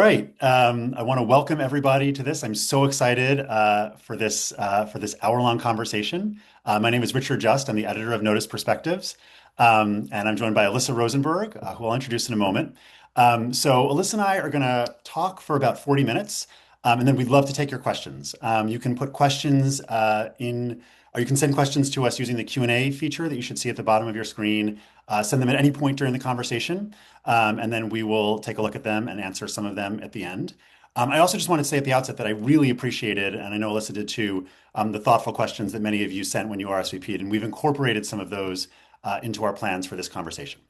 right. I want to welcome everybody to this. I'm so excited for this hour-long conversation. My name is Richard Just. I'm the editor of NOTUS Perspectives, and I'm joined by Alyssa Rosenberg, who I'll introduce in a moment. So Alyssa and I are going to talk for about 40 minutes, and then we'd love to take your questions. You can put questions or you can send questions to us using the Q&A feature that you should see at the bottom of your screen. Send them at any point during the conversation. And then we will take a look at them and answer some of them at the end. I also just want to say at the outset that I really appreciated, and I know Alyssa did too, the thoughtful questions that many of you sent when you RSVP'd, and we've incorporated some of those into our plans for this conversation.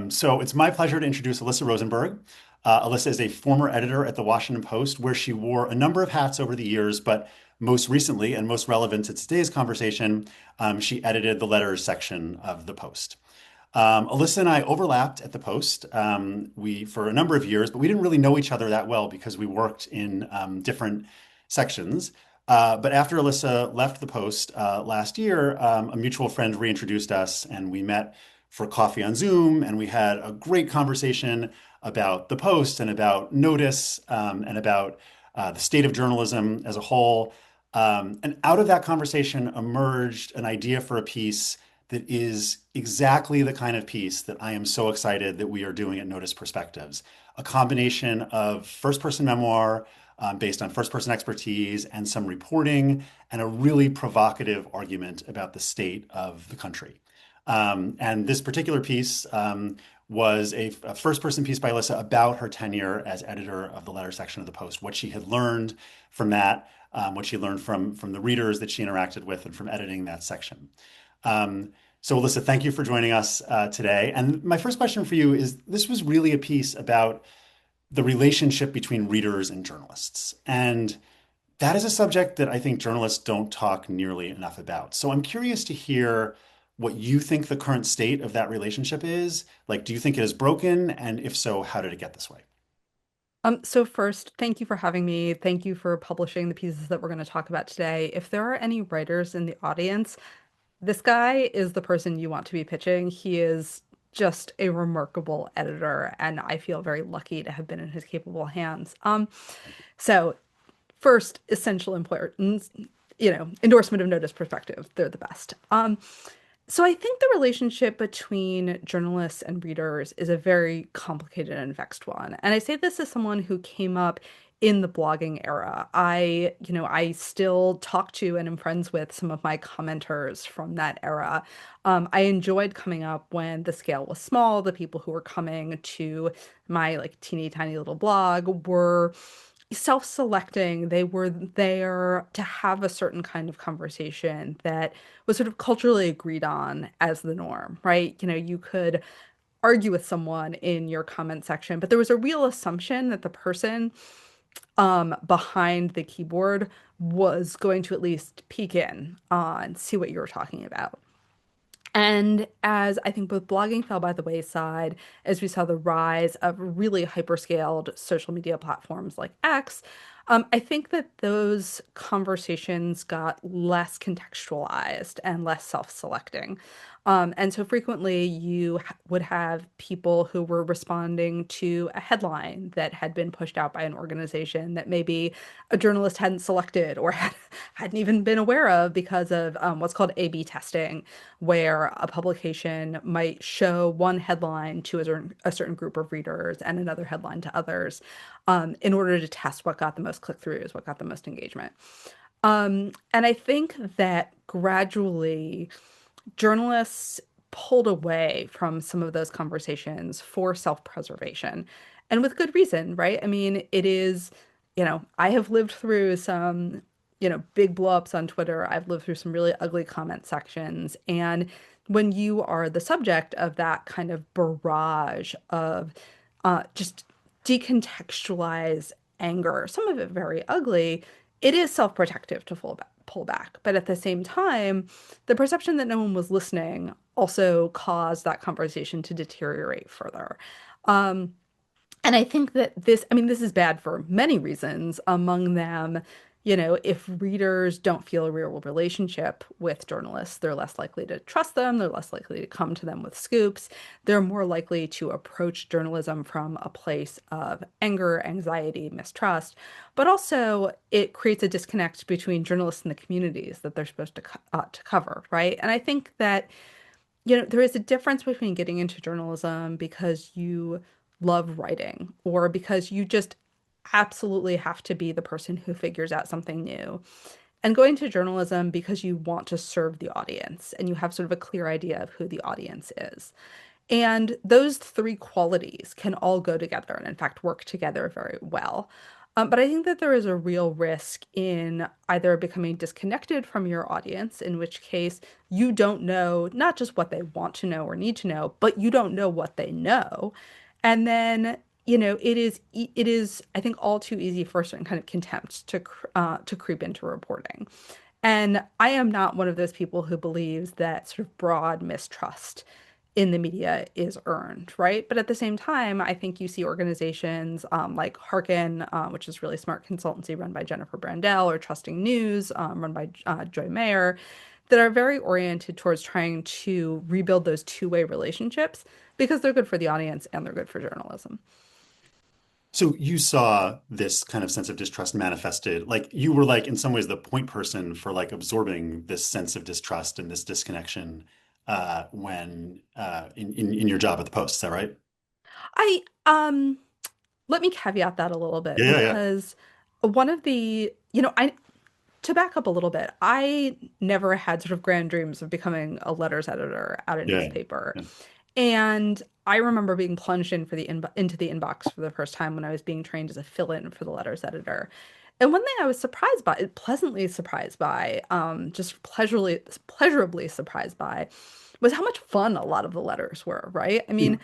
So it's my pleasure to introduce Alyssa Rosenberg. Alyssa is a former editor at the Washington Post, where she wore a number of hats over the years, but most recently and most relevant to today's conversation, she edited the letters section of the Post. Alyssa and I overlapped at the Post we for a number of years, but we didn't really know each other that well because we worked in different sections. But after Alyssa left the Post last year, a mutual friend reintroduced us, and we met for coffee on Zoom, and we had a great conversation about the Post and about Notice and about the state of journalism as a whole. And out of that conversation emerged an idea for a piece that is exactly the kind of piece that I am so excited that we are doing at NOTUS Perspectives. A combination of first-person memoir based on first-person expertise and some reporting and a really provocative argument about the state of the country. And this particular piece was a first-person piece by Alyssa about her tenure as editor of the letter section of the Post, what she had learned from that, what she learned from the readers that she interacted with and from editing that section. So Alyssa, thank you for joining us today. And my first question for you is, this was really a piece about the relationship between readers and journalists. And that is a subject that I think journalists don't talk nearly enough about. So I'm curious to hear what you think the current state of that relationship is. Like, do you think it is broken? And if so, how did it get this way? So first, thank you for having me. Thank you for publishing the pieces that we're going to talk about today. If there are any writers in the audience, this guy is the person you want to be pitching. He is just a remarkable editor, and I feel very lucky to have been in his capable hands. So first, essential importance, endorsement of Notice Perspective. They're the best. So I think the relationship between journalists and readers is a very complicated and vexed one. And I say this as someone who came up in the blogging era. I still talk to and am friends with some of my commenters from that era. I enjoyed coming up when the scale was small. The people who were coming to my like teeny tiny little blog were self-selecting. They were there to have a certain kind of conversation that was sort of culturally agreed on as the norm, right? You could argue with someone in your comment section, but there was a real assumption that the person behind the keyboard was going to at least peek in and see what you were talking about. And as I think both blogging fell by the wayside, as we saw the rise of really hyperscaled social media platforms like X, I think that those conversations got less contextualized and less self-selecting. And so frequently you would have people who were responding to a headline that had been pushed out by an organization that maybe a journalist hadn't selected or hadn't even been aware of because of what's called A/B testing, where a publication might show one headline to a certain group of readers and another headline to others in order to test what got the most click-throughs, what got the most engagement. And I think that gradually journalists pulled away from some of those conversations for self-preservation, and with good reason, right? I mean, it is, I have lived through some, big blow-ups on Twitter. I've lived through some really ugly comment sections. And when you are the subject of that kind of barrage of just decontextualized anger, some of it very ugly, it is self-protective to pull back. But at the same time, the perception that no one was listening also caused that conversation to deteriorate further. And I think that this is bad for many reasons. Among them, if readers don't feel a real relationship with journalists, they're less likely to trust them, they're less likely to come to them with scoops, they're more likely to approach journalism from a place of anger, anxiety, mistrust. But also, it creates a disconnect between journalists and the communities that they're supposed to cover, right? And I think that there is a difference between getting into journalism because you love writing or because you just absolutely have to be the person who figures out something new, and going to journalism because you want to serve the audience and you have sort of a clear idea of who the audience is. And those three qualities can all go together and, in fact, work together very well. But I think that there is a real risk in either becoming disconnected from your audience, in which case you don't know not just what they want to know or need to know, but you don't know what they know. And then, it is, I think, all too easy for a certain kind of contempt to creep into reporting. And I am not one of those people who believes that sort of broad mistrust in the media is earned, right? But at the same time, I think you see organizations like Hearken, which is really smart consultancy run by Jennifer Brandel, or Trusting News, run by Joy Mayer, that are very oriented towards trying to rebuild those two-way relationships because they're good for the audience and they're good for journalism. So you saw this kind of sense of distrust manifested, like you were like in some ways the point person for like absorbing this sense of distrust and this disconnection when in your job at the Post. Is that right? I Let me caveat that a little bit Yeah, yeah, yeah, because one of the, you know, I to back up a little bit, I never had sort of grand dreams of becoming a letters editor at a yeah, newspaper. yeah. And I remember being plunged into the inbox for the first time when I was being trained as a fill-in for the letters editor. And one thing I was surprised by, pleasantly surprised by, just pleasurably surprised by, was how much fun a lot of the letters were, right? I Hmm. mean,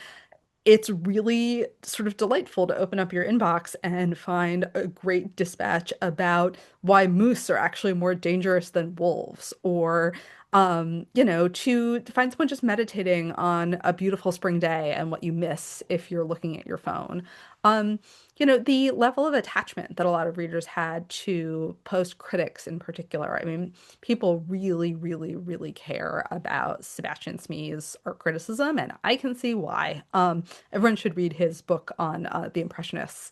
it's really sort of delightful to open up your inbox and find a great dispatch about why moose are actually more dangerous than wolves, or to find someone just meditating on a beautiful spring day and what you miss if you're looking at your phone. Um, the level of attachment that a lot of readers had to post critics in particular. I mean, people really, really, really care about Sebastian Smee's art criticism, and I can see why. Everyone should read his book on the Impressionists.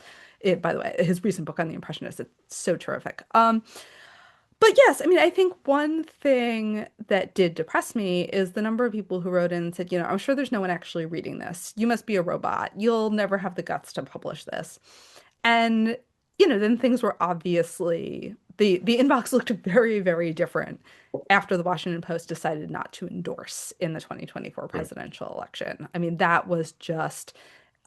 By the way, his recent book on the Impressionists, it's so terrific. But yes, I mean, I think one thing that did depress me is the number of people who wrote in and said, I'm sure there's no one actually reading this. You must be a robot. You'll never have the guts to publish this. And, then things were obviously the inbox looked very, very different after the Washington Post decided not to endorse in the 2024 Right. presidential election. I mean, that was just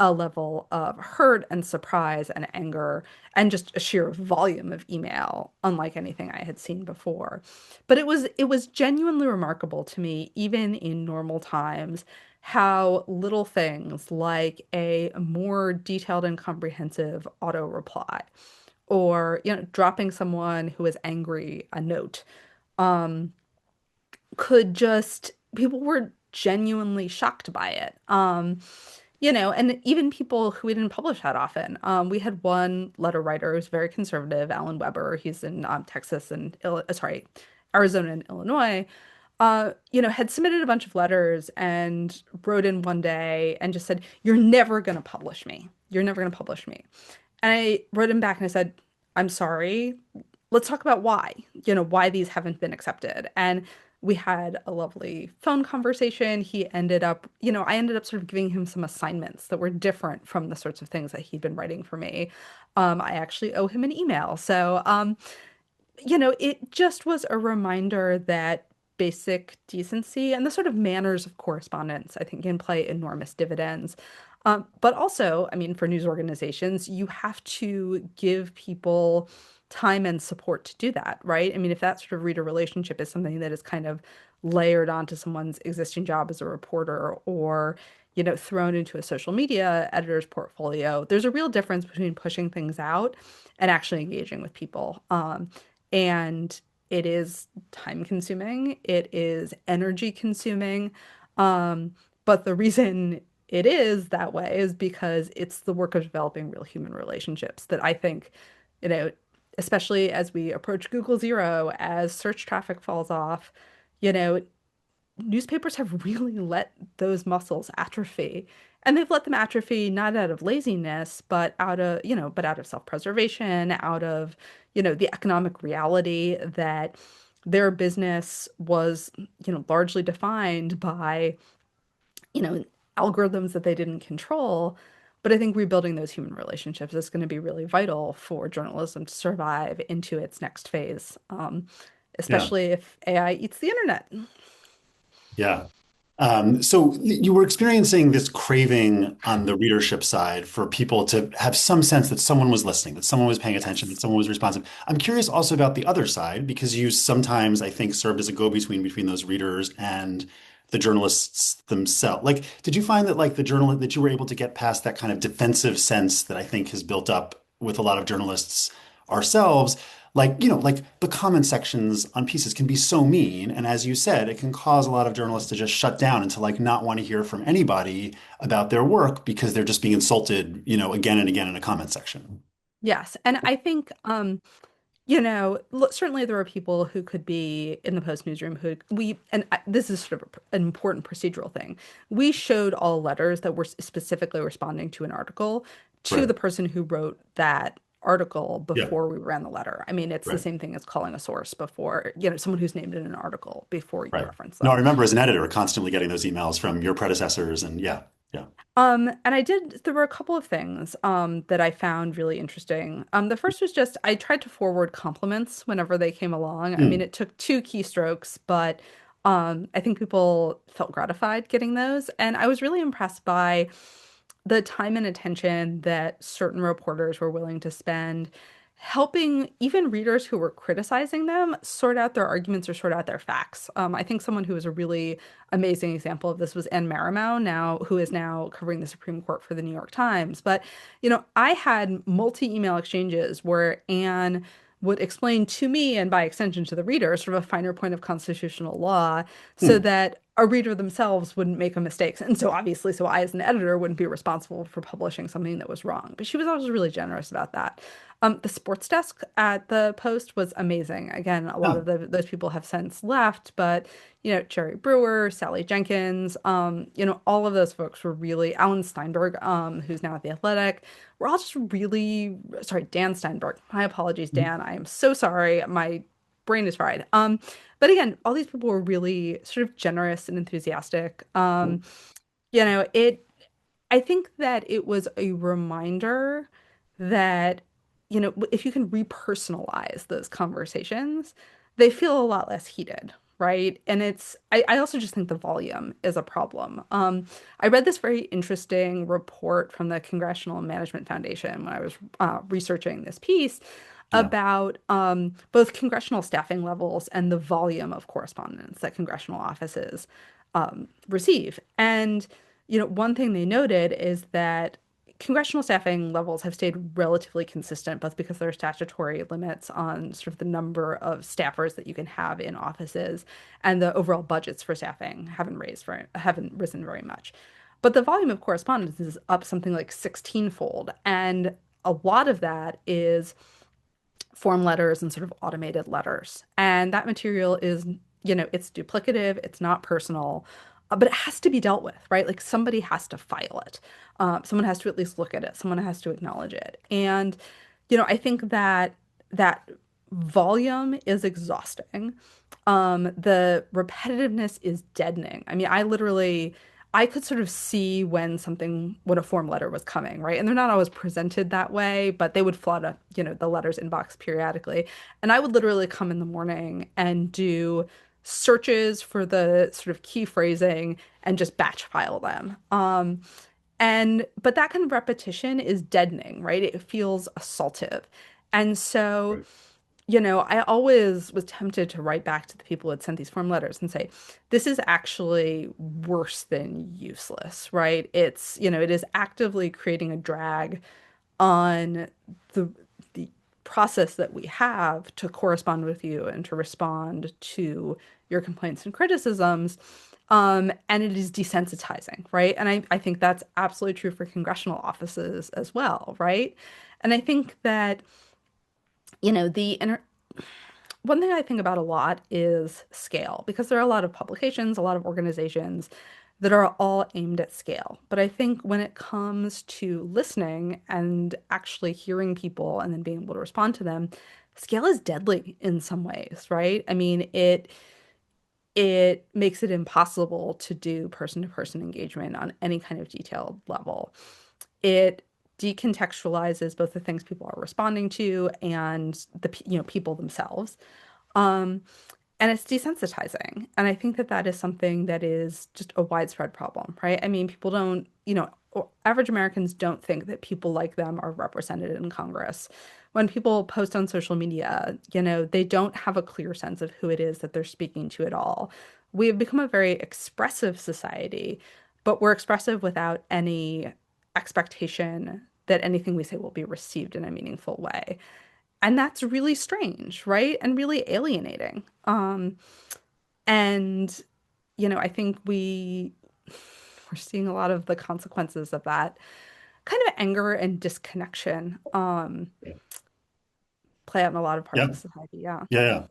a level of hurt and surprise and anger and just a sheer volume of email unlike anything I had seen before. But it was genuinely remarkable to me, even in normal times, how little things like a more detailed and comprehensive auto reply, or dropping someone who is angry a note, um could just people were genuinely shocked by it. And even people who we didn't publish that often. We had one letter writer who's very conservative, Alan Weber. He's in Texas and Arizona and Illinois. Had submitted a bunch of letters and wrote in one day and just said, "You're never going to publish me. You're never going to publish me." And I wrote him back and I said, "I'm sorry. Let's talk about why these haven't been accepted." And we had a lovely phone conversation. I ended up sort of giving him some assignments that were different from the sorts of things that he'd been writing for me. I actually owe him an email. So, it just was a reminder that basic decency and the sort of manners of correspondence, I think, can play enormous dividends. But also, I mean, for news organizations, you have to give people time and support to do that, right? I mean, if that sort of reader relationship is something that is kind of layered onto someone's existing job as a reporter, or thrown into a social media editor's portfolio, there's a real difference between pushing things out and actually engaging with people. And it is time consuming, it is energy consuming. Um, but the reason it is that way is because it's the work of developing real human relationships that I think, you know, especially as we approach Google Zero, as search traffic falls off, you know, newspapers have really let those muscles atrophy. And they've let them atrophy not out of laziness, but out of self-preservation, out of, the economic reality that their business was, largely defined by, you know, algorithms that they didn't control. But I think rebuilding those human relationships is going to be really vital for journalism to survive into its next phase, Yeah. especially if AI eats the internet. Yeah. So you were experiencing this craving on the readership side for people to have some sense that someone was listening, that someone was paying attention, that Yes. someone was responsive. I'm curious also about the other side because you sometimes, I think, served as a go-between between those readers and the journalists themselves. Like, did you find that like the journal that you were able to get past that kind of defensive sense that I think has built up with a lot of journalists ourselves? Like, like the comment sections on pieces can be so mean. And as you said, it can cause a lot of journalists to just shut down and to like not want to hear from anybody about their work because they're just being insulted, again and again in a comment section. Yes. And I think, certainly there are people who could be in the Post newsroom this is sort of an important procedural thing. We showed all letters that were specifically responding to an article to Right. the person who wrote that article Yeah. before we ran the letter. I mean, it's the Right. same thing as calling a source before, someone who's named in an article before you Right. reference No, I them. remember as an editor constantly getting those emails from your predecessors and yeah. Yeah. There were a couple of things that I found really interesting. The first was just I tried to forward compliments whenever they came along. I mean, Hmm. it took two keystrokes, but I think people felt gratified getting those. And I was really impressed by the time and attention that certain reporters were willing to spend helping even readers who were criticizing them sort out their arguments or sort out their facts. I think someone who was a really amazing example of this was Anne Marimow, who is now covering the Supreme Court for the New York Times. But, I had multi-email exchanges where Anne would explain to me and by extension to the reader sort of a finer point of constitutional law so Hmm. that a reader themselves wouldn't make a mistake. And so obviously, so I as an editor wouldn't be responsible for publishing something that was wrong. But she was always really generous about that. The sports desk at the Post was amazing. Again, a lot Yeah. of those people have since left, but Jerry Brewer, Sally Jenkins, all of those folks were really Alan Steinberg, who's now at The Athletic. We're all just really sorry, Dan Steinberg. My apologies, Dan. I am so sorry. My brain is fried. But again, all these people were really sort of generous and enthusiastic. It I think that it was a reminder that, if you can repersonalize those conversations, they feel a lot less heated, right? And I also just think the volume is a problem. I read this very interesting report from the Congressional Management Foundation when I was researching this piece Yeah. about both congressional staffing levels and the volume of correspondence that congressional offices receive. And one thing they noted is that congressional staffing levels have stayed relatively consistent, both because there are statutory limits on sort of the number of staffers that you can have in offices, and the overall budgets for staffing haven't risen very much. But the volume of correspondence is up something like 16-fold, and a lot of that is form letters and sort of automated letters. And that material is, it's duplicative, it's not personal, but it has to be dealt with, right? Like somebody has to file it. Someone has to at least look at it. Someone has to acknowledge it. And, I think that volume is exhausting. The repetitiveness is deadening. I mean, I could sort of see when a form letter was coming, right? And they're not always presented that way, but they would flood the letters inbox periodically. And I would literally come in the morning and do searches for the sort of key phrasing and just batch file them. But that kind of repetition is deadening, right? It feels assaultive. And so Right. I always was tempted to write back to the people who had sent these form letters and say, this is actually worse than useless, right? It is actively creating a drag on the the process that we have to correspond with you and to respond to your complaints and criticisms. And it is desensitizing, right? And I think that's absolutely true for congressional offices as well, right? And I think that the one thing I think about a lot is scale, because there are a lot of publications, a lot of organizations that are all aimed at scale. But I think when it comes to listening and actually hearing people and then being able to respond to them, scale is deadly in some ways, right? I mean, it makes it impossible to do person-to-person engagement on any kind of detailed level. It decontextualizes both the things people are responding to and people themselves. Um, and it's desensitizing. And I think that that is something that is just a widespread problem, right? I mean, people don't, average Americans don't think that people like them are represented in Congress. When people post on social media, they don't have a clear sense of who it is that they're speaking to at all. We have become a very expressive society, but we're expressive without any expectation that anything we say will be received in a meaningful way. And that's really strange, right? And really alienating. And I think we're seeing a lot of the consequences of that kind of anger and disconnection play out in a lot of parts Yeah. of society. Yeah. Yeah.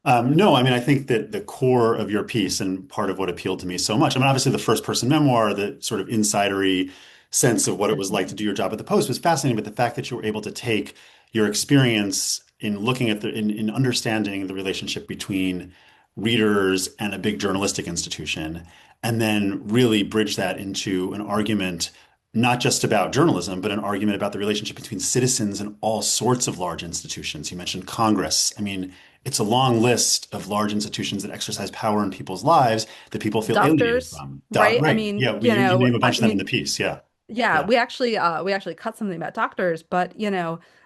Yeah. No, I mean, I think that the core of your piece and part of what appealed to me so much, I mean, obviously the first person memoir, the sort of insidery sense of what it was like to do your job at the Post was fascinating, but the fact that you were able to take your experience in looking at in understanding the relationship between readers and a big journalistic institution, and then really bridge that into an argument not just about journalism, but an argument about the relationship between citizens and all sorts of large institutions. You mentioned Congress. I mean, it's a long list of large institutions that exercise power in people's lives that people feel alienated Doctors, from. right? I Right. mean, Yeah. You name a I bunch of them in the mean, piece. Yeah. yeah, Yeah. we actually cut something about doctors, but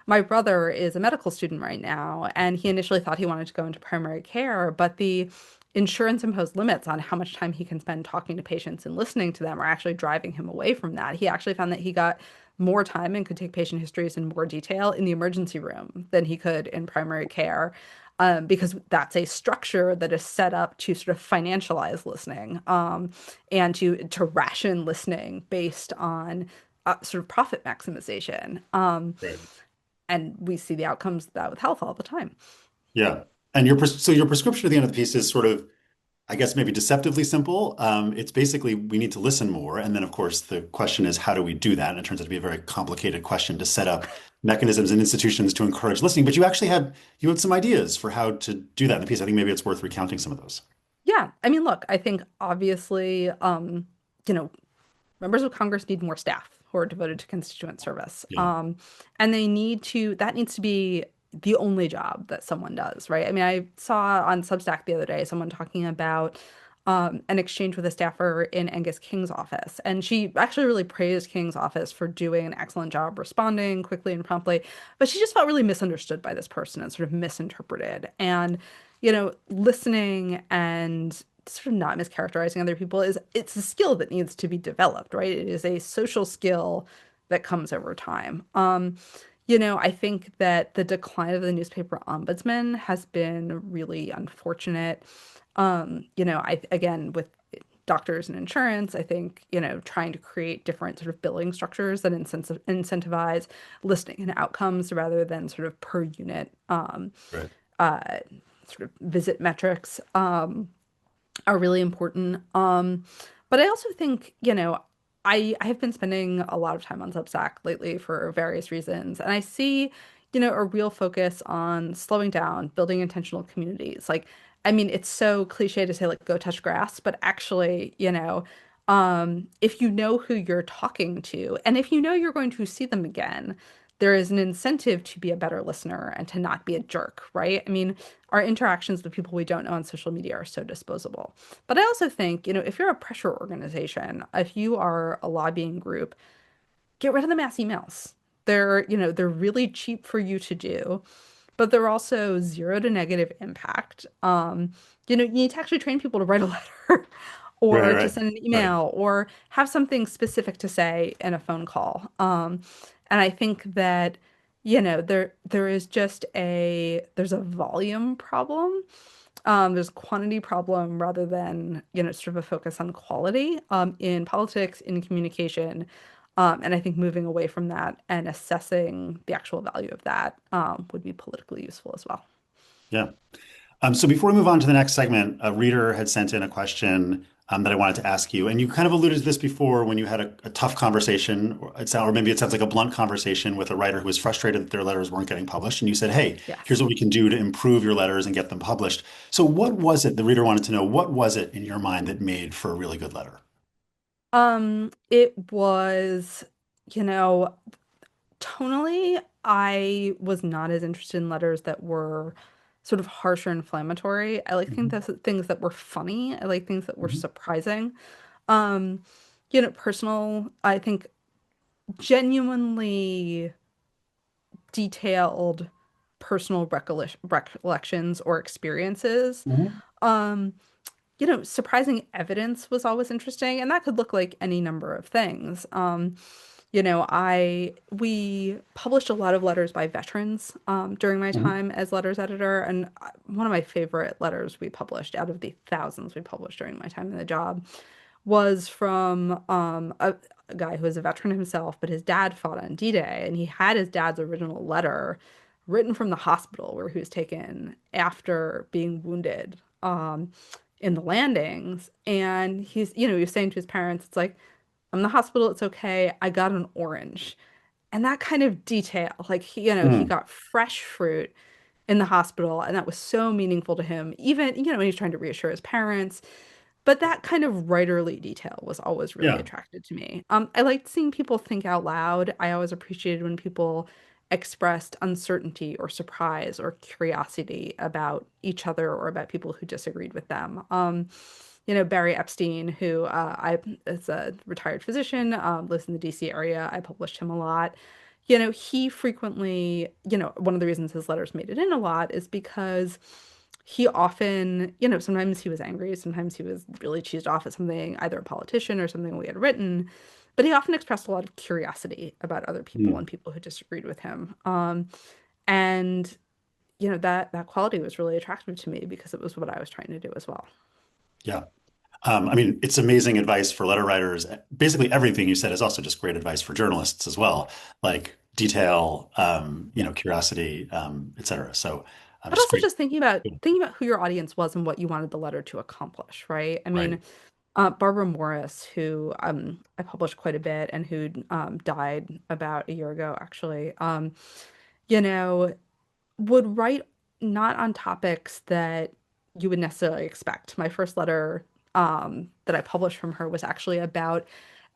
my brother is a medical student right now, and he initially thought he wanted to go into primary care, but the insurance imposed limits on how much time he can spend talking to patients and listening to them are actually driving him away from that. He actually found that he got more time and could take patient histories in more detail in the emergency room than he could in primary care. Because that's a structure that is set up to sort of financialize listening. And to ration listening based on sort of profit maximization. Right. And we see the outcomes of that with health all the time. Yeah. And so your prescription at the end of the piece is sort of, I guess, maybe deceptively simple. It's basically we need to listen more. And then, of course, the question is, how do we do that? And it turns out to be a very complicated question to set up mechanisms and institutions to encourage listening. But you had some ideas for how to do that in the piece. I think maybe it's worth recounting some of those. Yeah, I mean, look, I think obviously, you know, members of Congress need more staff who are devoted to constituent service. Yeah. And that needs to be the only job that someone does, right? I mean, I saw on Substack the other day someone talking about an exchange with a staffer in Angus King's office. And she actually really praised King's office for doing an excellent job responding quickly and promptly. But she just felt really misunderstood by this person and sort of misinterpreted. And, listening and sort of not mischaracterizing other people it's a skill that needs to be developed, right? It is a social skill that comes over time. I think that the decline of the newspaper ombudsman has been really unfortunate. I again with doctors and insurance, I think, trying to create different sort of billing structures that incentivize listening and outcomes rather than sort of per unit Right. uh, sort of visit metrics. Are really important. But I also think, I have been spending a lot of time on Substack lately for various reasons, and I see, a real focus on slowing down, building intentional communities. Like, I mean, it's so cliche to say like go touch grass, but actually, if you know who you're talking to, and if you know you're going to see them again, there is an incentive to be a better listener and to not be a jerk, right? I mean, our interactions with people we don't know on social media are so disposable. But I also think, if you're a pressure organization, if you are a lobbying group, get rid of the mass emails. They're really cheap for you to do, but they're also zero to negative impact. You need to actually train people to write a letter Right. or to Right. send an Right. email or have something specific to say in a phone call. And I think that, there is just there's a volume problem. There's a quantity problem rather than, sort of a focus on quality, in politics, in communication. And I think moving away from that and assessing the actual value of that would be politically useful as well. Yeah. So before we move on to the next segment, a reader had sent in a question that I wanted to ask you, and you kind of alluded to this before when you had a tough conversation, or maybe it sounds like a blunt conversation with a writer who was frustrated that their letters weren't getting published, and you said, "Hey, here's Yes. what we can do to improve your letters and get them published." So, what was it? The reader wanted to know what was it in your mind that made for a really good letter? It was, you know, tonally, I was not as interested in letters that were sort of harsh or inflammatory. I like Mhm. things that were funny. I like things that were Mhm. surprising. Um, personal, I think genuinely detailed personal recollections or experiences. Mhm. Um, surprising evidence was always interesting, and that could look like any number of things. We published a lot of letters by veterans during my Mhm. time as letters editor, and one of my favorite letters we published out of the thousands we published during my time in the job was from a guy who was a veteran himself, but his dad fought on D-Day, and he had his dad's original letter written from the hospital where he was taken after being wounded in the landings. And he was saying to his parents, it's like, I'm in the hospital, it's okay. I got an orange. And that kind of detail, like he Mm. got fresh fruit in the hospital, and that was so meaningful to him, even, when he's trying to reassure his parents. But that kind of writerly detail was always really Yeah. attracted to me. I liked seeing people think out loud. I always appreciated when people expressed uncertainty or surprise or curiosity about each other or about people who disagreed with them. Barry Epstein, who I is a retired physician, lives in the DC area. I published him a lot. He frequently, one of the reasons his letters made it in a lot is because he often, sometimes he was angry, sometimes he was really cheesed off at something, either a politician or something we had written, but he often expressed a lot of curiosity about other people Mm. and people who disagreed with him. And that quality was really attractive to me because it was what I was trying to do as well. Yeah. I mean, it's amazing advice for letter writers. Basically, everything you said is also just great advice for journalists as well, like detail, curiosity, et cetera. So, But just also great. just thinking about who your audience was and what you wanted the letter to accomplish, right? I Right. mean, Barbara Morris, who I published quite a bit and who died about a year ago, actually, you know, would write not on topics that you would necessarily expect. My first letter that I published from her was actually about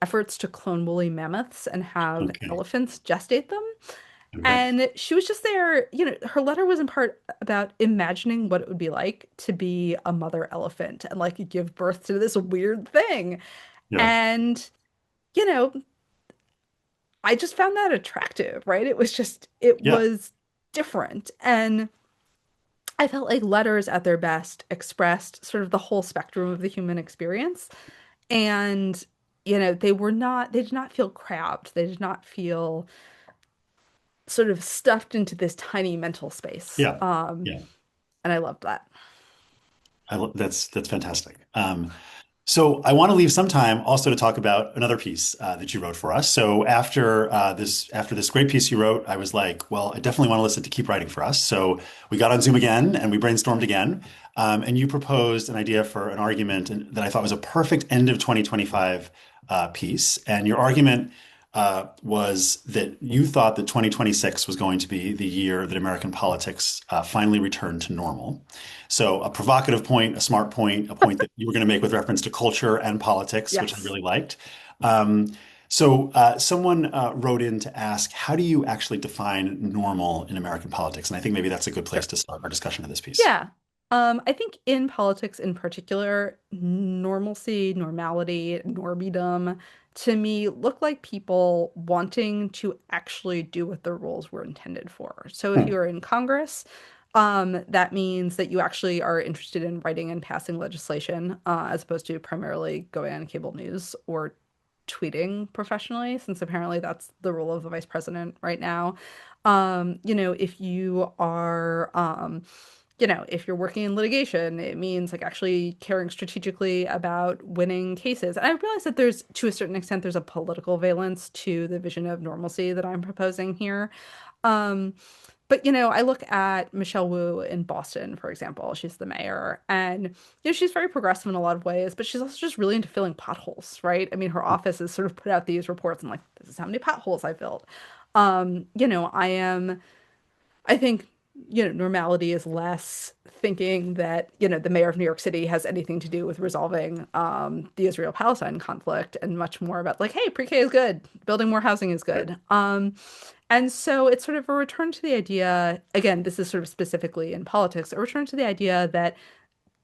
efforts to clone woolly mammoths and have Okay. elephants gestate them. Okay. And she was just there, her letter was in part about imagining what it would be like to be a mother elephant and like give birth to this weird thing. Yeah. And, you know, I just found that attractive, right? It Yeah. was different. And I felt like letters at their best expressed sort of the whole spectrum of the human experience. And, they did not feel crabbed. They did not feel sort of stuffed into this tiny mental space. Yeah. Yeah. And I loved that. That's fantastic. So I want to leave some time also to talk about another piece that you wrote for us. So after this great piece you wrote, I was like, well, I definitely want Alyssa to keep writing for us. So we got on Zoom again and we brainstormed again, and you proposed an idea for an argument that I thought was a perfect end of 2025 piece. And your argument was that you thought that 2026 was going to be the year that American politics finally returned to normal. So a provocative point, a smart point, a point that you were going to make with reference to culture and politics, which I Yes. really liked. Um, Someone wrote in to ask, how do you actually define normal in American politics? And I think maybe that's a good place Sure. to start our discussion of this piece. Yeah. I think in politics in particular, normalcy, normality, normidom to me look like people wanting to actually do what the rules were intended for. So if Hmm. you're in Congress, that means that you actually are interested in writing and passing legislation, as opposed to primarily going on cable news or tweeting professionally, since apparently that's the role of the vice president right now. If you are if you're working in litigation, it means like actually caring strategically about winning cases. And I realize that there's, to a certain extent, there's a political valence to the vision of normalcy that I'm proposing here. Um, but I look at Michelle Wu in Boston, for example. She's the mayor, and she's very progressive in a lot of ways, but she's also just really into filling potholes, right? I mean, her office has sort of put out these reports and like, this is how many potholes I filled. I think, normality is less thinking that, the mayor of New York City has anything to do with resolving the Israel-Palestine conflict, and much more about like, hey, pre-K is good, building more housing is Right. good. And so it's sort of a return to the idea, again, this is sort of specifically in politics, a return to the idea that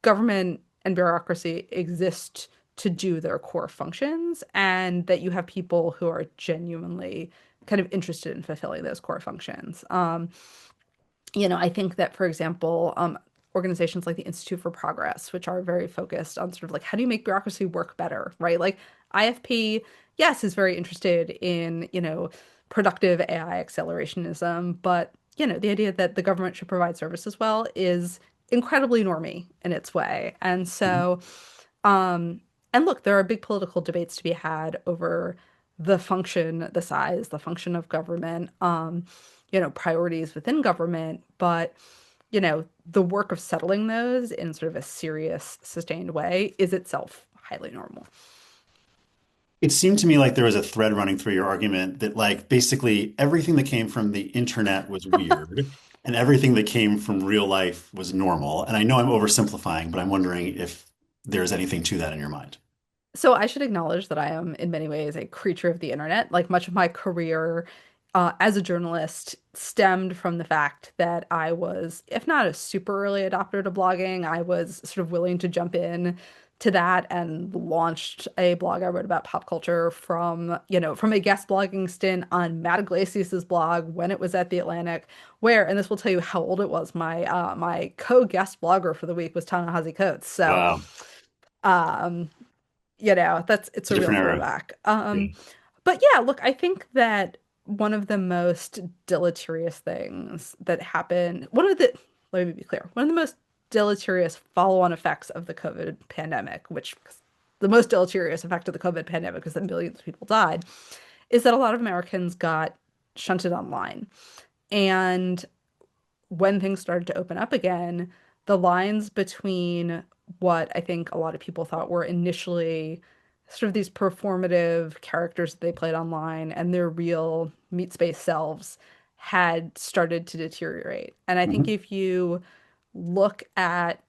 government and bureaucracy exist to do their core functions, and that you have people who are genuinely kind of interested in fulfilling those core functions. I think that, for example, organizations like the Institute for Progress, which are very focused on sort of like how do you make bureaucracy work better, right? Like IFP, yes, is very interested in, productive AI accelerationism, but, the idea that the government should provide services well is incredibly normie in its way. And Mhm. so, and look, there are big political debates to be had over the function, the size, the function of government. Priorities within government, but the work of settling those in sort of a serious, sustained way is itself highly normal. It seemed to me like there was a thread running through your argument that like basically everything that came from the internet was weird and everything that came from real life was normal. And I know I'm oversimplifying, but I'm wondering if there's anything to that in your mind. So I should acknowledge that I am in many ways a creature of the internet. Like much of my career as a journalist stemmed from the fact that I was, if not a super early adopter to blogging, I was sort of willing to jump in to that and launched a blog I wrote about pop culture from a guest blogging stint on Matt Iglesias's blog when it was at The Atlantic, where, and this will tell you how old it was, my co-guest blogger for the week was Ta-Nehisi Coates. So, Wow. um, that's it's It's a a real different era. throwback. Yeah. But yeah, look, I think that one of the most deleterious things that happened, let me be clear, one of the most deleterious follow-on effects of the COVID pandemic, which the most deleterious effect of the COVID pandemic is that millions of people died, is that a lot of Americans got shunted online. And when things started to open up again, the lines between what I think a lot of people thought were initially sort of these performative characters that they played online and their real meat space selves had started to deteriorate. And I think Mhm. if you look at,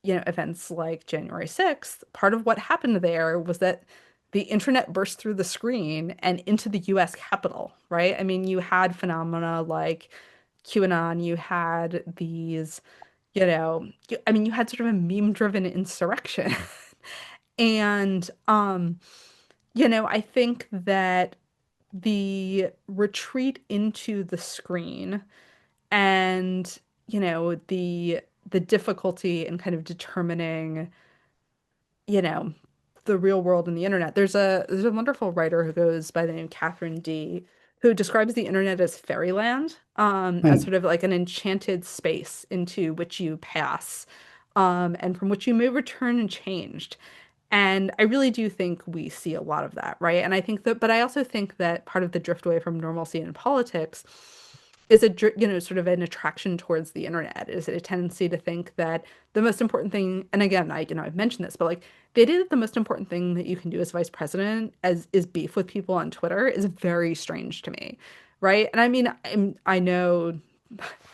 events like January 6th, part of what happened there was that the internet burst through the screen and into the US Capitol, right? I mean, you had phenomena like QAnon, you had these, you had sort of a meme-driven insurrection. And I think that the retreat into the screen and, the difficulty in kind of determining, you know, the real world and the internet. There's a wonderful writer who goes by the name Catherine D, who describes the internet as fairyland, as Hmm. sort of like an enchanted space into which you pass, and from which you may return and changed. And I really do think we see a lot of that, right? And I think that, but I also think that part of the drift away from normalcy in politics is sort of an attraction towards the internet, is a tendency to think that the most important thing, and again, I've mentioned this, but like the idea that the most important thing that you can do as vice president as is beef with people on Twitter is very strange to me, right? And I mean, I know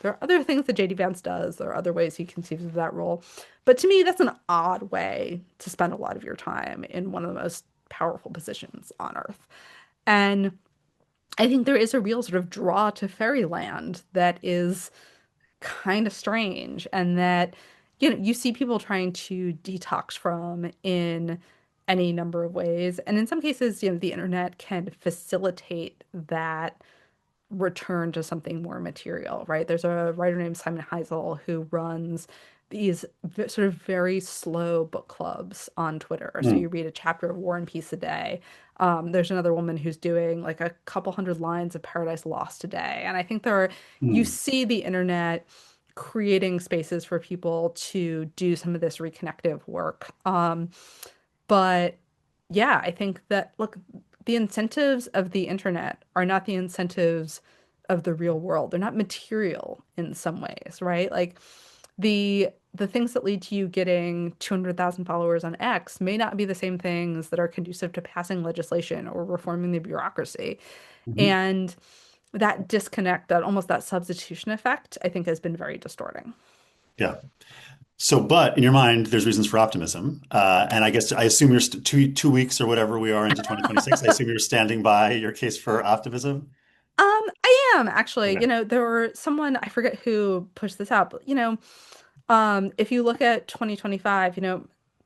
there are other things that JD Vance does, there are other ways he conceives of that role, but to me, that's an odd way to spend a lot of your time in one of the most powerful positions on earth. And I think there is a real sort of draw to fairyland that is kind of strange, and that you see people trying to detox from in any number of ways. And in some cases, the internet can facilitate that return to something more material, right? There's a writer named Simon Heisel who runs these sort of very slow book clubs on Twitter. So you Hmm. read a chapter of War and Peace a day. There's another woman who's doing like a couple hundred lines of Paradise Lost a day. And I think you Hmm. see the internet creating spaces for people to do some of this reconnective work. But yeah, I think that, look, the incentives of the internet are not the incentives of the real world. They're not material in some ways, right? Like the things that lead to you getting 200,000 followers on X may not be the same things that are conducive to passing legislation or reforming the bureaucracy. Mhm. And that disconnect, that almost that substitution effect, I think has been very distorting. Yeah. So, but in your mind, there's reasons for optimism. And I guess I assume you're two weeks or whatever we are into 2026. I assume you're standing by your case for optimism. I am actually, Okay. there were someone, I forget who pushed this out, but if you look at 2025,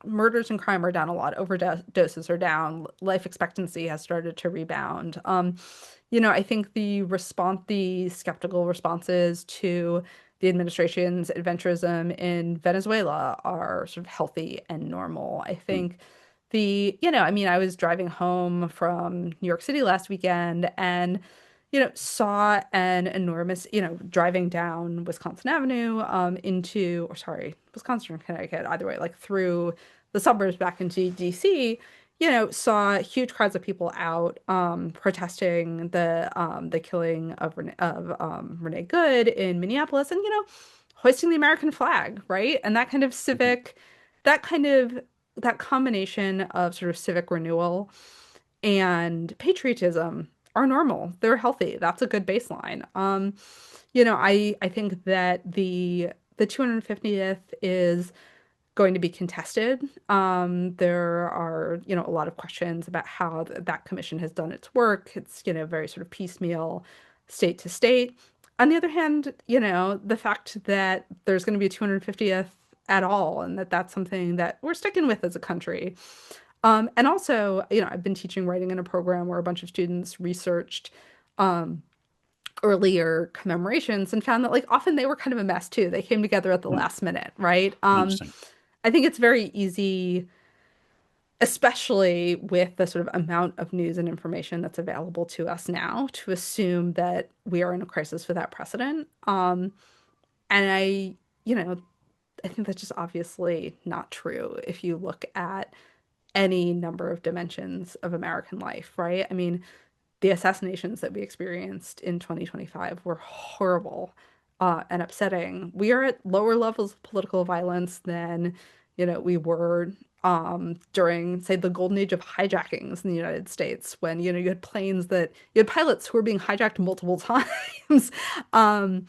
murders and crime are down a lot, overdoses are down, life expectancy has started to rebound. I think the skeptical responses to the administration's adventurism in Venezuela are sort of healthy and normal. I Hmm. think I was driving home from New York City last weekend and saw an enormous, driving down Wisconsin Avenue or sorry, Wisconsin or Connecticut, either way, like through the suburbs back into DC, saw huge crowds of people out protesting the killing of Renee Good in Minneapolis and hoisting the American flag, right? And that kind of that kind of that combination of sort of civic renewal and patriotism are normal. They're healthy. That's a good baseline. I think that the 250th is going to be contested. There are, a lot of questions about how that commission has done its work. It's, very sort of piecemeal, state to state. On the other hand, the fact that there's going to be a 250th at all, and that that's something that we're sticking with as a country. And also, I've been teaching writing in a program where a bunch of students researched um, earlier commemorations and found that like often they were kind of a mess too. They came together at the Hmm. last minute, right? Interesting. I think it's very easy, especially with the sort of amount of news and information that's available to us now, to assume that we are in a crisis without precedent. And you know, I think that's just obviously not true if you look at any number of dimensions of American life, right? I mean, the assassinations that we experienced in 2025 were horrible and upsetting. We are at lower levels of political violence than, we were during, say, the golden age of hijackings in the United States, when, you had pilots who were being hijacked multiple times. um,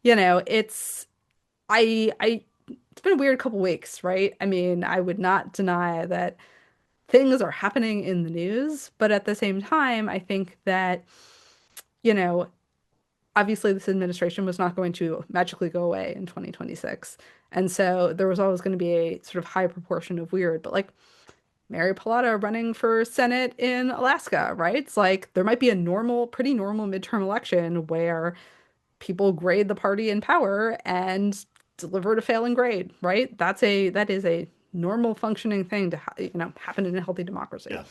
it's, I, it's been a weird couple weeks, right? I mean, I would not deny that things are happening in the news, but at the same time, I think that, you know, obviously this administration was not going to magically go away in 2026. And so there was always going to be a sort of high proportion of weird, but like Mary Pallotta running for Senate in Alaska, right? It's like there might be a pretty normal midterm election where people grade the party in power and deliver a failing grade, right? That is a normal functioning thing to happen in a healthy democracy. Yeah.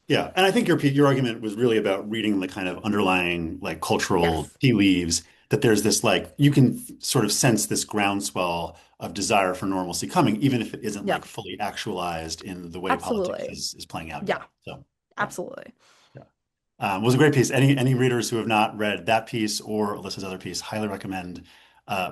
Yeah, and I think your argument was really about reading the kind of underlying like cultural Yes. tea leaves, that there's this like you can sort of sense this groundswell of desire for normalcy coming, even if it isn't like Yep. fully actualized in the way politics Absolutely. is playing out Yeah. yet. So yeah, Absolutely. yeah. It was a great piece. Any readers who have not read that piece or Alyssa's other piece, highly recommend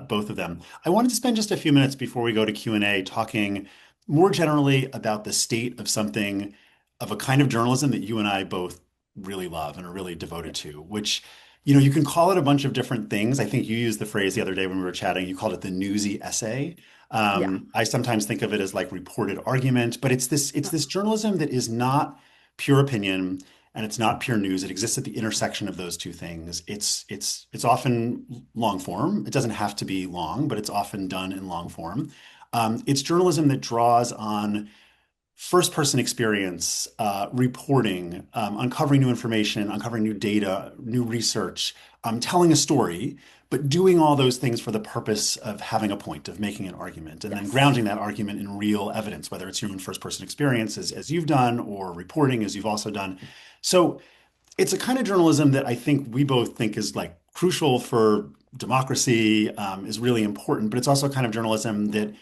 both of them. I wanted to spend just a few minutes before we go to Q&A talking more generally about the state of something of a kind of journalism that you and I both really love and are really devoted to, which, you can call it a bunch of different things. I think you used the phrase the other day when we were chatting, you called it the newsy essay. Yeah. I sometimes think of it as like reported argument, but it's Yeah. this journalism that is not pure opinion and it's not pure news. It exists at the intersection of those two things. It's often long form. It doesn't have to be long, but it's often done in long form. It's journalism that draws on first person experience, reporting, uncovering new information, uncovering new data, new research, telling a story, but doing all those things for the purpose of having a point, of making an argument, and then Yes. grounding that argument in real evidence, whether it's your own first person experience as you've done or reporting as you've also done. So it's a kind of journalism that I think we both think is like crucial for democracy is really important, but it's also kind of journalism that,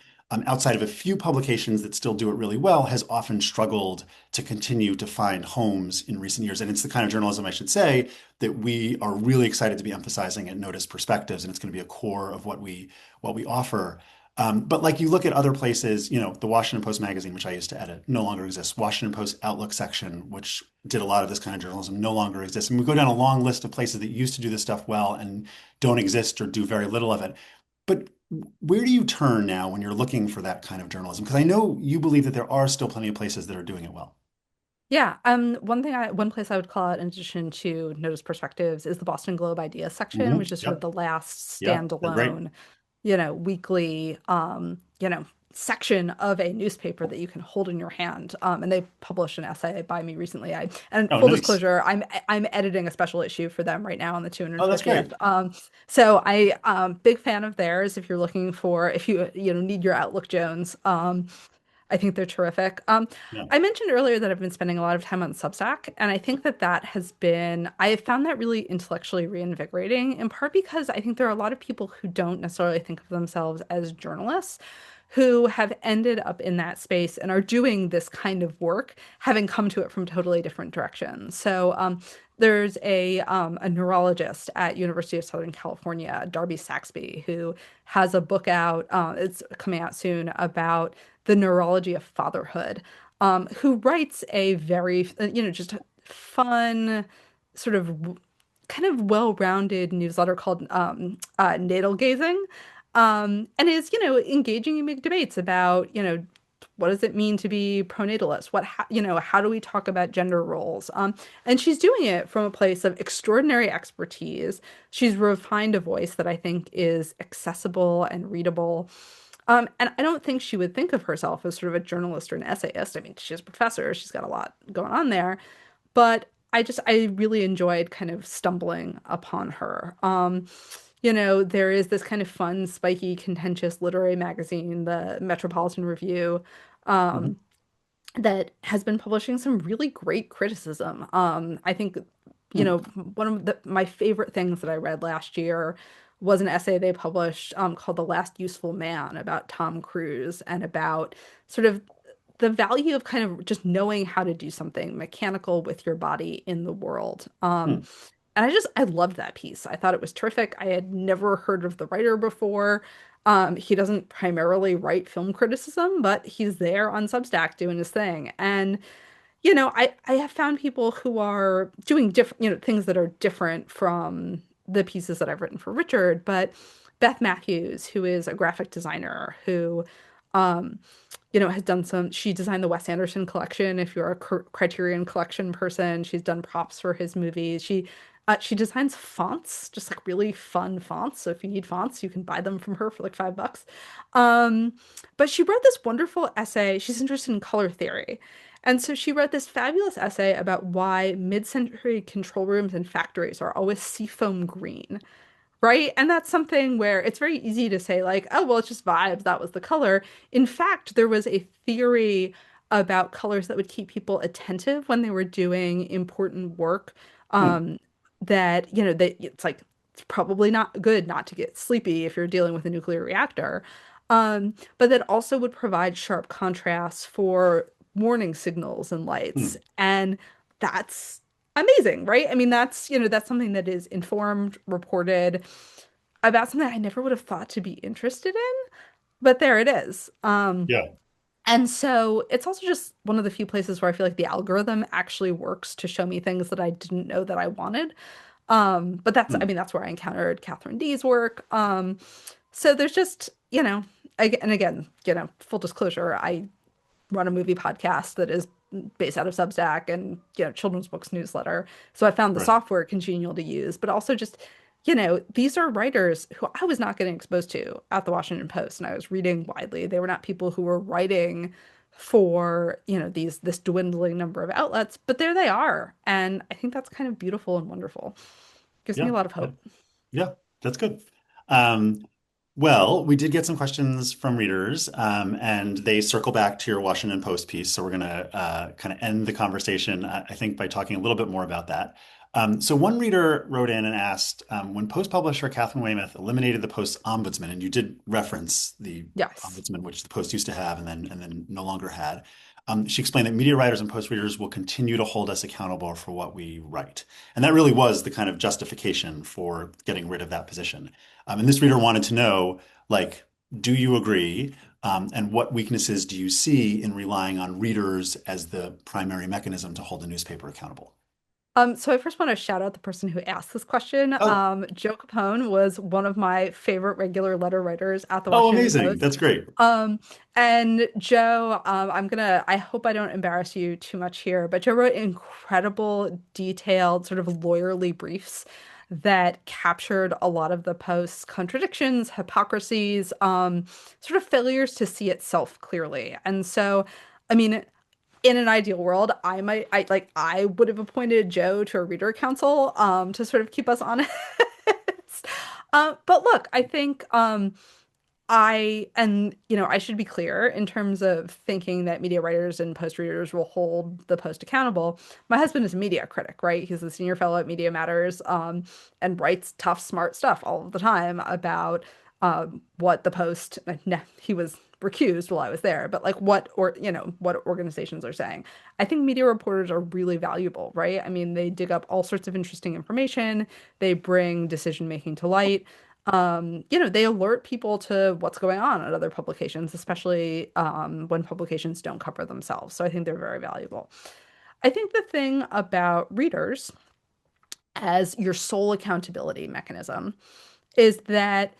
outside of a few publications that still do it really well, has often struggled to continue to find homes in recent years. And it's the kind of journalism, I should say, that we are really excited to be emphasizing at NOTUS Perspectives, and it's going to be a core of what we offer. But like you look at other places, the Washington Post magazine, which I used to edit, no longer exists. Washington Post Outlook section, which did a lot of this kind of journalism, no longer exists. And we go down a long list of places that used to do this stuff well and don't exist or do very little of it. But where do you turn now when you're looking for that kind of journalism? Because I know you believe that there are still plenty of places that are doing it well. Yeah, one place I would call out in addition to Notice Perspectives is the Boston Globe Ideas section, which is sort of Yep. the last Yep. They're great. standalone, weekly, section of a newspaper that you can hold in your hand. And they published an essay by me recently. And Oh, full nice. disclosure, I'm editing a special issue for them right now on the Oh, that's 250th. great. So big fan of theirs if you're looking for if you need your Outlook Jones. I think they're terrific. Yeah. I mentioned earlier that I've been spending a lot of time on Substack, and I think that I have found that really intellectually reinvigorating, in part because I think there are a lot of people who don't necessarily think of themselves as journalists who have ended up in that space and are doing this kind of work, having come to it from totally different directions. So, there's a neurologist at University of Southern California, Darby Saxby, who has a book out. It's coming out soon about the neurology of fatherhood, who writes a very, just fun, sort of kind of well-rounded newsletter called Natal Gazing, and is, engaging in big debates about, what does it mean to be pronatalist? How do we talk about gender roles? And she's doing it from a place of extraordinary expertise. She's refined a voice that I think is accessible and readable. And I don't think she would think of herself as sort of a journalist or an essayist. I mean, she's a professor, she's got a lot going on there, but I really enjoyed kind of stumbling upon her. There is this kind of fun, spiky, contentious literary magazine, the Metropolitan Review, Mhm. um, that has been publishing some really great criticism. I think, Hmm. one of my favorite things that I read last year was an essay they published called The Last Useful Man about Tom Cruise and about sort of the value of kind of just knowing how to do something mechanical with your body in the world. Hmm. And I loved that piece. I thought it was terrific. I had never heard of the writer before. He doesn't primarily write film criticism, but he's there on Substack doing his thing. And, I have found people who are doing different, things that are different from the pieces that I've written for Richard, but Beth Matthews, who is a graphic designer who, um, she designed the Wes Anderson collection. If you're a Criterion Collection person, she's done props for his movies. She designs fonts, just like really fun fonts. So if you need fonts, you can buy them from her for like $5. Um, but she wrote this wonderful essay. She's interested in color theory. And so she wrote this fabulous essay about why mid-century control rooms and factories are always seafoam green. Right? And that's something where it's very easy to say, like, oh, well, it's just vibes. That was the color. In fact, there was a theory about colors that would keep people attentive when they were doing important work. Hmm. Um, that, that it's like, it's probably not good not to get sleepy if you're dealing with a nuclear reactor. But that also would provide sharp contrasts for warning signals and lights. Hmm. And that's amazing, right? I mean, that's something that is informed, reported about something I never would have thought to be interested in, but there it is. Yeah. And so it's also just one of the few places where I feel like the algorithm actually works to show me things that I didn't know that I wanted. But I Hmm. mean, that's where I encountered Catherine Dee's work. So there's just, and again, full disclosure, I run a movie podcast that is based out of Substack and children's books newsletter. So I found the Right. software congenial to use, but also just these are writers who I was not getting exposed to at the Washington Post, and I was reading widely. They were not people who were writing for this dwindling number of outlets, but there they are, and I think that's kind of beautiful and wonderful. Gives me a Yeah. lot of Yeah. hope. Yeah. That's good. Um, well, we did get some questions from readers, and they circle back to your Washington Post piece. So we're going to kind of end the conversation, I think, by talking a little bit more about that. So one reader wrote in and asked, when Post publisher Catherine Weymouth eliminated the Post's ombudsman, and you did reference the Yes. ombudsman, which the Post used to have and then no longer had. She explained that media writers and Post readers will continue to hold us accountable for what we write, and that really was the kind of justification for getting rid of that position. And this reader wanted to know, like, do you agree? And what weaknesses do you see in relying on readers as the primary mechanism to hold the newspaper accountable? So I first want to shout out the person who asked this question. Oh, Joe Capone was one of my favorite regular letter writers at the oh, Washington amazing. Post. That's great. Um, and Joe, I hope I don't embarrass you too much here, but Joe wrote incredible, detailed, sort of lawyerly briefs that captured a lot of the Post's contradictions, hypocrisies, sort of failures to see itself clearly. And so, I mean, in an ideal world, I would have appointed Joe to a reader council to sort of keep us honest. But look, I think I should be clear in terms of thinking that media writers and post readers will hold the Post accountable. My husband is a media critic, right? He's a senior fellow at Media Matters, and writes tough, smart stuff all of the time about what the Post. No, he was recused while I was there, but like what organizations are saying. I think media reporters are really valuable, right? I mean, they dig up all sorts of interesting information. They bring decision making to light. They alert people to what's going on at other publications, especially when publications don't cover themselves. So I think they're very valuable. I think the thing about readers as your sole accountability mechanism is that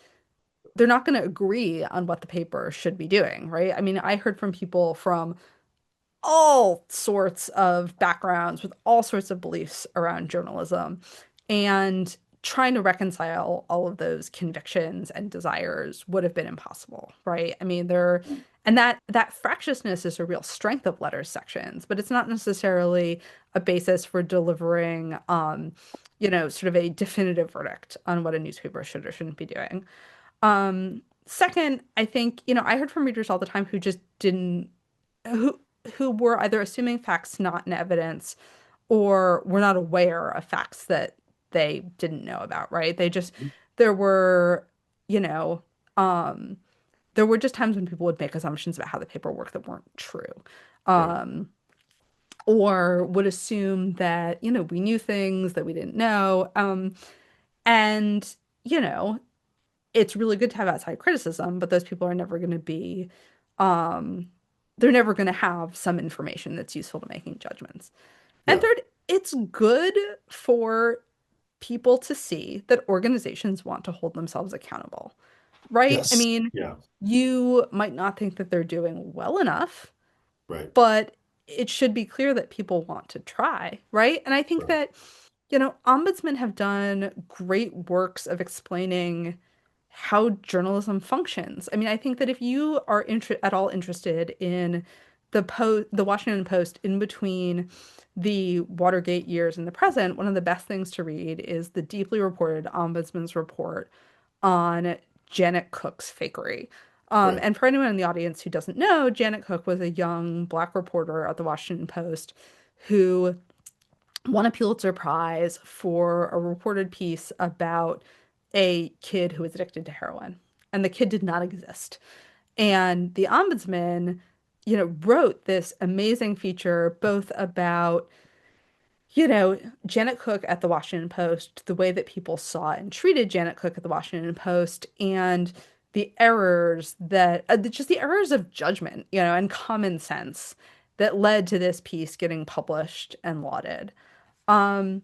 they're not going to agree on what the paper should be doing, right? I mean, I heard from people from all sorts of backgrounds with all sorts of beliefs around journalism and trying to reconcile all of those convictions and desires would have been impossible, right? I mean, there and that fractiousness is a real strength of letters sections, but it's not necessarily a basis for delivering sort of a definitive verdict on what a newspaper should or shouldn't be doing. Second, I think, I heard from readers all the time who just didn't who who were either assuming facts not in evidence or were not aware of facts that they didn't know about, right? There were, you know, um, there were just times when people would make assumptions about how the paper worked that weren't true. Right. Um, or would assume that, we knew things that we didn't know. And, you know, it's really good to have outside criticism, but those people are never going to be, um, they're never going to have some information that's useful to making judgments. And Yeah. third, it's good for people to see that organizations want to hold themselves accountable, right? I Yes. mean, Yeah. you might not think that they're doing well enough, Right. but it should be clear that people want to try, right? And I think Right. that, ombudsmen have done great works of explaining how journalism functions. I mean, I think that if you are at all interested in the Washington Post in between the Watergate years and the present, one of the best things to read is the deeply reported Ombudsman's report on Janet Cook's fakery. Right. And for anyone in the audience who doesn't know, Janet Cook was a young Black reporter at the Washington Post who won a Pulitzer Prize for a reported piece about a kid who was addicted to heroin. And the kid did not exist. And the ombudsman, wrote this amazing feature both about, Janet Cook at the Washington Post, the way that people saw and treated Janet Cook at the Washington Post, and the errors just the errors of judgment, and common sense that led to this piece getting published and lauded. Um,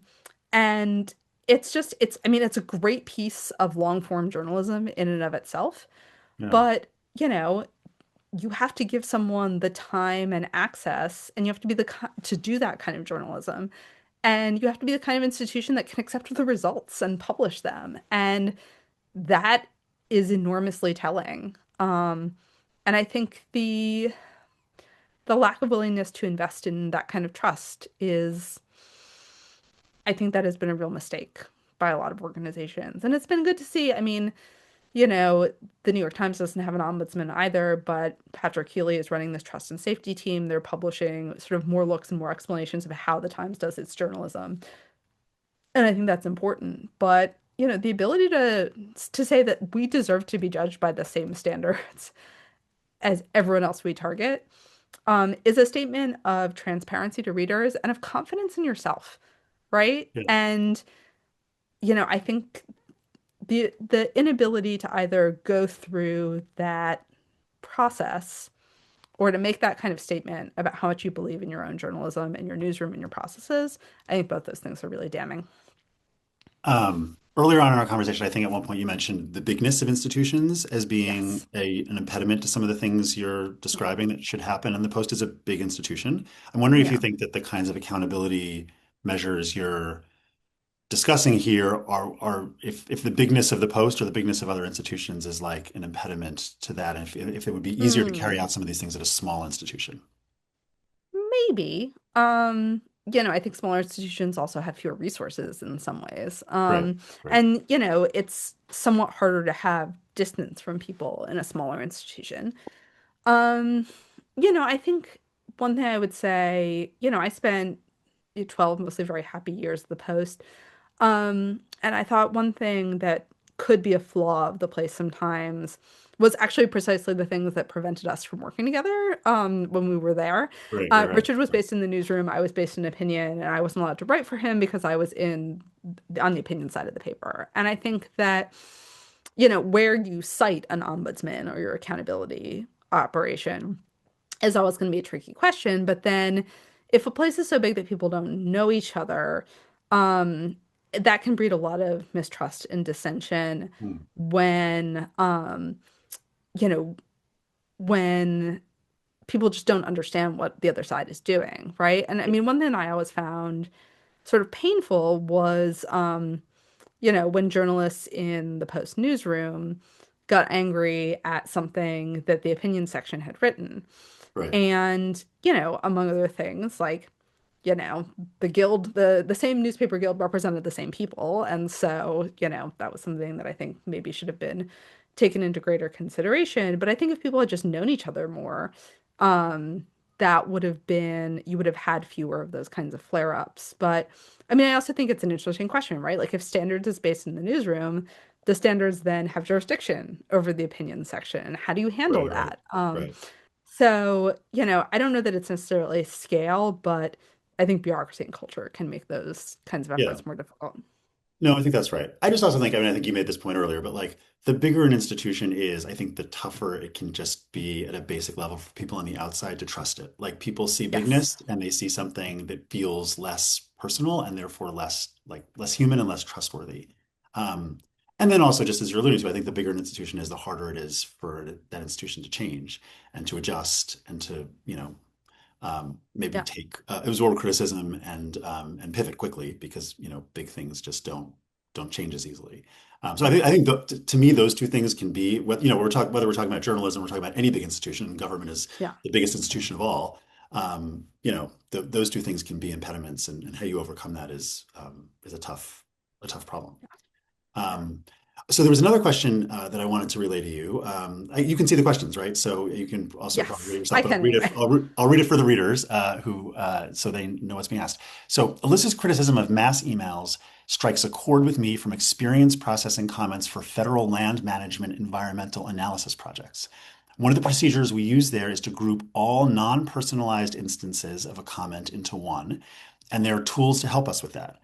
and I mean, it's a great piece of long form journalism in and of itself, Yeah. but, you have to give someone the time and access, and you have to be to do that kind of journalism. And you have to be the kind of institution that can accept the results and publish them. And that is enormously telling. And I think the lack of willingness to invest in that kind of trust is I think that has been a real mistake by a lot of organizations. And it's been good to see. I mean, the New York Times doesn't have an ombudsman either, but Patrick Healy is running this trust and safety team. They're publishing sort of more looks and more explanations of how the Times does its journalism. And I think that's important. But, the ability to say that we deserve to be judged by the same standards as everyone else we target, is a statement of transparency to readers and of confidence in yourself, right? Yeah. And, I think the inability to either go through that process or to make that kind of statement about how much you believe in your own journalism and your newsroom and your processes, I think both those things are really damning. Earlier on in our conversation, I think at one point you mentioned the bigness of institutions as Yes. being an impediment to some of the things you're describing that should happen. And the Post is a big institution. I'm wondering if you Yeah. think that the kinds of accountability measures you're discussing here are if the bigness of the Post or the bigness of other institutions is like an impediment to that, and if it would be easier to carry Hmm. out some of these things at a small institution. Maybe. I think smaller institutions also have fewer resources in some ways. Right, right, And, it's somewhat harder to have distance from people in a smaller institution. Um, I think one thing I would say, I spent 12 mostly very happy years at the Post. And I thought one thing that could be a flaw of the place sometimes was actually precisely the things that prevented us from working together when we were there. right, right, right, Richard was right. based in the newsroom, I was based in opinion, and I wasn't allowed to write for him because I was on the opinion side of the paper. And I think that, where you cite an ombudsman or your accountability operation is always going to be a tricky question. But then if a place is so big that people don't know each other, um, that can breed a lot of mistrust and dissension Hmm. when, you know, when people just don't understand what the other side is doing, right? And I Yeah, mean, one thing I always found sort of painful was, when journalists in the Post newsroom got angry at something that the opinion section had written. right. And, among other things, like, the guild, the same newspaper guild represented the same people. And so, that was something that I think maybe should have been taken into greater consideration. But I think if people had just known each other more, um, that would have been, you would have had fewer of those kinds of flare-ups. But I mean, I also think it's an interesting question, right? Like if standards is based in the newsroom, the standards then have jurisdiction over the opinion section. How do you handle Right, right, that? right. So, I don't know that it's necessarily scale, but I think bureaucracy and culture can make those kinds of Yeah. efforts more difficult. No, I think that's right. I just also think, I mean, I think you made this point earlier, but like the bigger an institution is, I think the tougher it can just be at a basic level for people on the outside to trust it. Like people see Yes. bigness and they see something that feels less personal and therefore less human and less trustworthy. Um, and then also, just as you're alluding to, I think the bigger an institution is, the harder it is for that institution to change and to adjust and to, maybe Yeah. take absorb criticism and pivot quickly because big things just don't change as easily. So I Yeah. think to me those two things can be what whether we're talking about journalism, we're talking about any big institution, and government is Yeah. the biggest institution of all. Those two things can be impediments, and how you overcome that is a tough problem. Um, so there was another question that I wanted to relay to you. You can see the questions, right? So you can also probably read it Yes. yourself, I but I'll can read it. anyway. I'll read it for the readers who so they know what's being asked. So Alyssa's criticism of mass emails strikes a chord with me from experience processing comments for federal land management environmental analysis projects. One of the procedures we use there is to group all non-personalized instances of a comment into one, and there are tools to help us with that.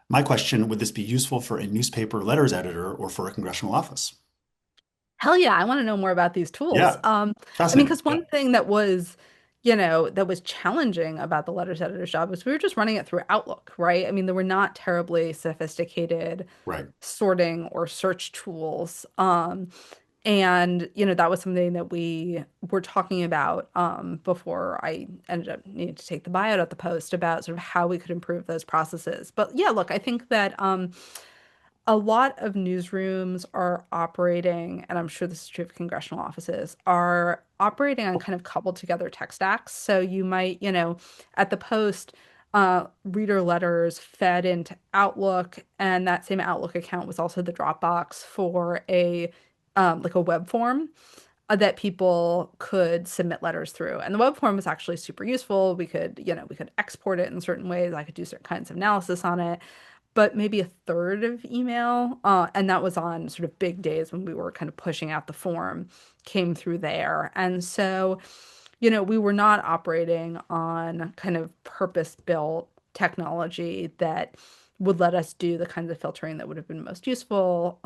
My question, would this be useful for a newspaper letters editor or for a congressional office? Hell yeah, I want to know more about these tools. Yeah, I mean, fascinating. because Yeah, one thing that was challenging about the letters editor's job was we were just running it through Outlook, right? I mean, there were not terribly sophisticated right. sorting or search tools. And, that was something that we were talking about before I ended up needing to take the buyout at the Post about sort of how we could improve those processes. But yeah, look, I think that a lot of newsrooms are operating, and I'm sure this is true of congressional offices, are operating on kind of coupled together tech stacks. So you might, at the Post, reader letters fed into Outlook, and that same Outlook account was also the Dropbox for a like a web form that people could submit letters through. And the web form was actually super useful. We could export it in certain ways. I could do certain kinds of analysis on it. but maybe a third of email. And that was on sort of big days when we were kind of pushing out the form, came through there. And so, we were not operating on kind of purpose-built technology that would let us do the kinds of filtering that would have been most useful,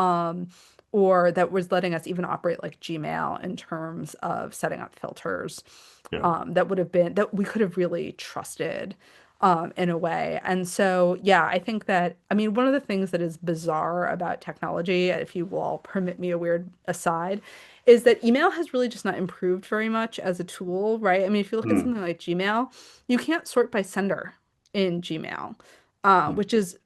or that was letting us even operate like Gmail in terms of setting up filters, Yeah. that would have been that we could have really trusted, in a way. And so, yeah, I think that, I mean, one of the things that is bizarre about technology, if you will permit me a weird aside, is that email has really just not improved very much as a tool, right? I mean, if you look at Mm. something like Gmail, you can't sort by sender in Gmail, Mm. which is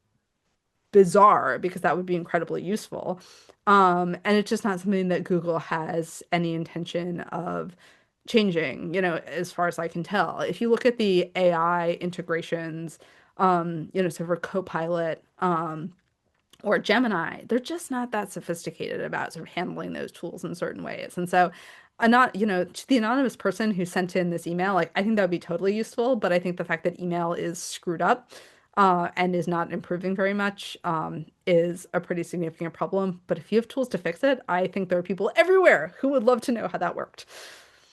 bizarre because that would be incredibly useful. And it's just not something that Google has any intention of changing, as far as I can tell. If you look at the AI integrations, so for Copilot, or Gemini, they're just not that sophisticated about sort of handling those tools in certain ways. And so I'm not, to the anonymous person who sent in this email, like I think that would be totally useful, but I think the fact that email is screwed up, and is not improving very much, is a pretty significant problem. But if you have tools to fix it, I think there are people everywhere who would love to know how that worked.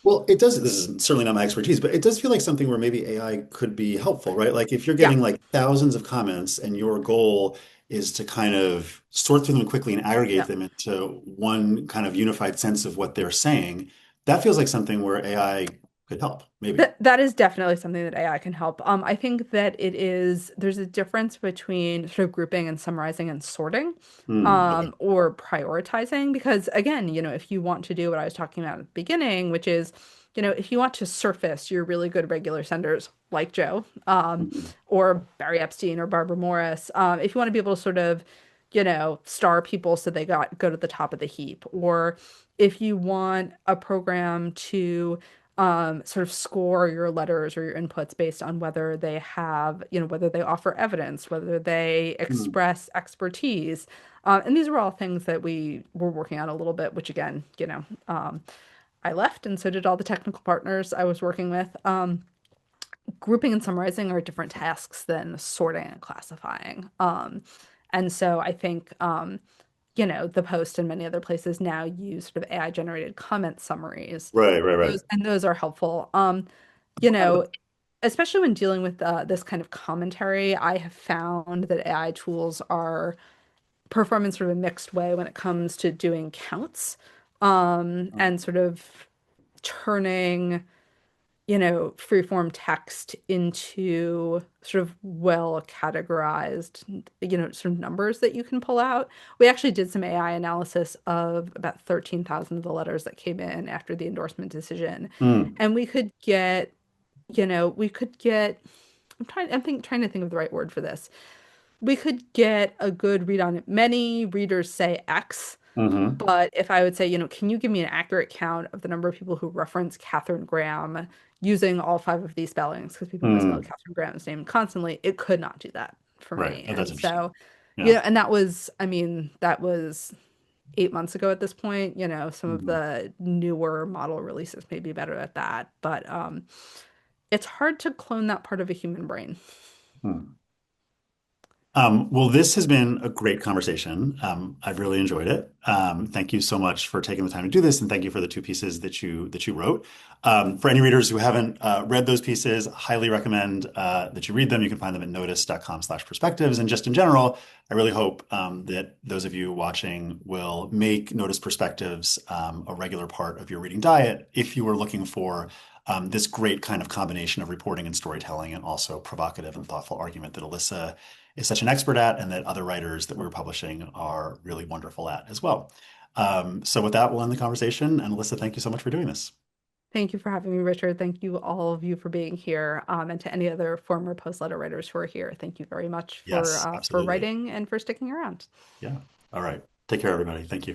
Well, it does. This is certainly not my expertise, but it does feel like something where maybe AI could be helpful, right? Like if you're Yeah. getting like thousands of comments and your goal is to kind of sort through them quickly and aggregate Yeah. them into one kind of unified sense of what they're saying, that feels like something where AI could help, maybe. That is definitely something that AI can help. I think that there's a difference between sort of grouping and summarizing and sorting, Okay. or prioritizing, because again, if you want to do what I was talking about at the beginning, which is, if you want to surface your really good regular senders like Joe, Mhm. or Barry Epstein or Barbara Morris, if you want to be able to sort of, star people so they go to the top of the heap, or if you want a program to sort of score your letters or your inputs based on whether they have, whether they offer evidence, whether they Mm. express expertise. And these are all things that we were working on a little bit, which again, I left, and so did all the technical partners I was working with. Grouping and summarizing are different tasks than sorting and classifying. And so I think, the Post and many other places now use sort of AI generated comment summaries. Right, right, right. Those are helpful. You know, Especially when dealing with, this kind of commentary, I have found that AI tools are perform in sort of a mixed way when it comes to doing counts, and sort of turning, freeform text into sort of well categorized, sort of numbers that you can pull out. We actually did some AI analysis of about 13,000 of the letters that came in after the endorsement decision. Mm. And we could get, trying to think of the right word for this. We could get a good read on it. Many readers say X, Hmm. but if I would say, can you give me an accurate count of the number of people who reference Catherine Graham using all five of these spellings, because people misspell Mm. Catherine Graham's name constantly, it could not do that for Right. me. Oh, that's And interesting. so, Yeah. and that was 8 months ago at this point. Some of Mhm. the newer model releases may be better at that, but it's hard to clone that part of a human brain. Hmm. Well, this has been a great conversation. I've really enjoyed it. Thank you so much for taking the time to do this, and thank you for the two pieces that you wrote. For any readers who haven't read those pieces, highly recommend that you read them. You can find them at notice.com/perspectives. And just in general, I really hope that those of you watching will make Notice Perspectives a regular part of your reading diet if you are looking for this great kind of combination of reporting and storytelling, and also provocative and thoughtful argument that Alyssa is such an expert at, and that other writers that we're publishing are really wonderful at as well. So with that, we'll end the conversation. And Alyssa, thank you so much for doing this. Thank you for having me, Richard. Thank you, all of you, for being here. And to any other former post letter writers who are here, thank you very much Yes, for absolutely. writing and for sticking around. Yeah. All right. Take care, everybody. Thank you.